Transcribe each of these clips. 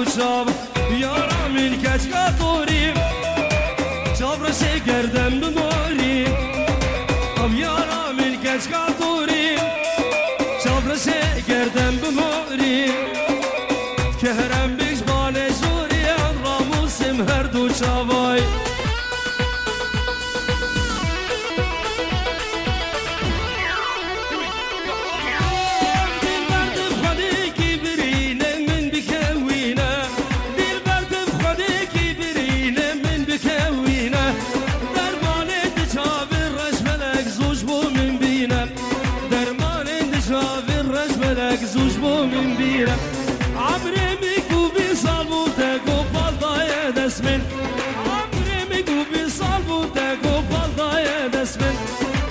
شاب یارا من کچ کاتوری شاب رشه گردم بماری اب یارا من کچ کاتوری شاب رشه گردم بماری که هرم بیش بانه جوری راموسم هر دو شابای زوج بو من بيرم عمري ميكو بيصالبو تاكو بالضايا دسمن عمري ميكو بيصالبو تاكو بالضايا دسمن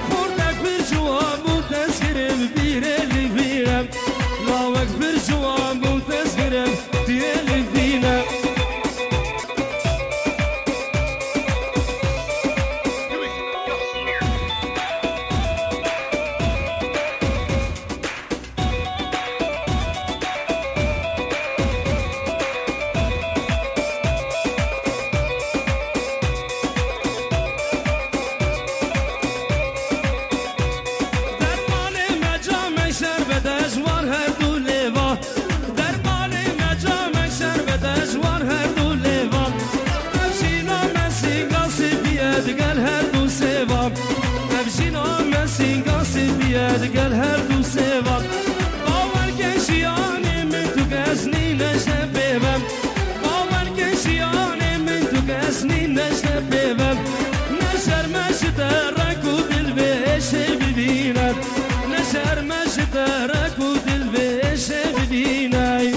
خورتك برجوام وتسكرم بيري اللي بيرم لاوك برجوام وتسكرم بيري اللي بيرم قال هردو سيفا باور كشياني من تقاسني نجد بيبم باور كشياني من تقاسني نجد بيبم نشر مجدرك ودلبيش بدينك نشر مجدرك ودلبيش بدينك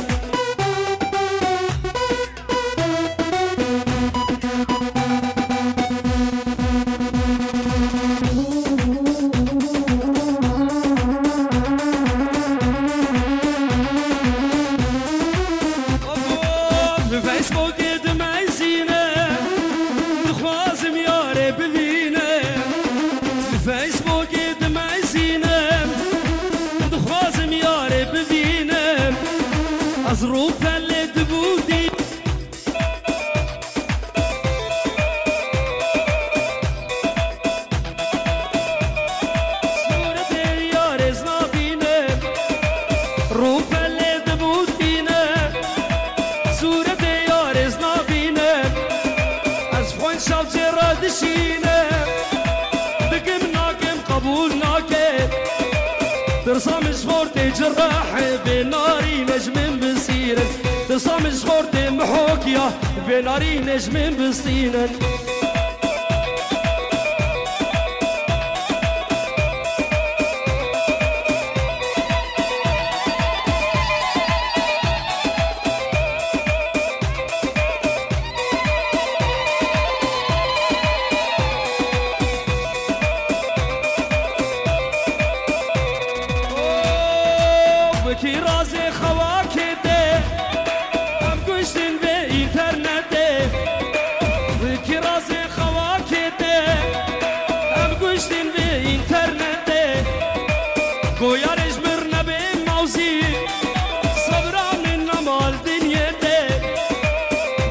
ظروف اللي تبودي صورة اليار زنابينا روف اللي تبودينا صورة اليار زنابينا أزفون شاب جراد شينا بكم ناكم قبول ناكم ترسم صورتي جراح بناري نجم بسيرن ترسم صورتي محوكية بناري نجم بسيرن کی رازی خواکی ده هم گوشتین به اینترنت ده کی رازی خواکی ده هم گوشتین به اینترنت ده گویارش مر نبه موزی صبرا من نمال دنیا ده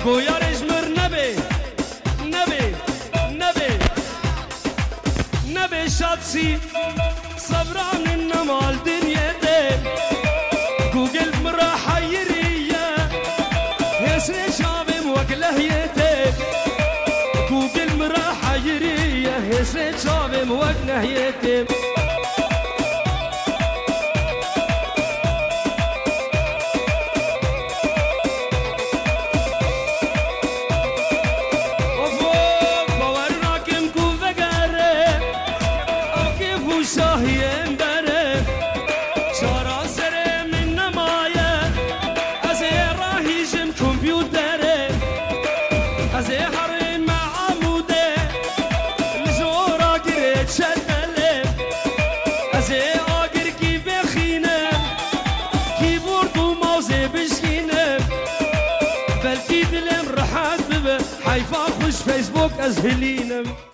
گویارش مر نبه شادسی صبرا من نمال دنیا ده جوجل مراحة يريا هسري شابم وقله يتك جوجل مراحة يريا هسري شابم وقله يتك باورناكم كوفقاره او كيف شاهين بره شارع سره من نمایه از راهیجم کمپیوتره از هر معموده لجورا گرد شدله از آگر کی بخینه کیبورد و موزه بشکینه بلکی دلم راحت ببه حیفا خوش فیسبوک از هلینم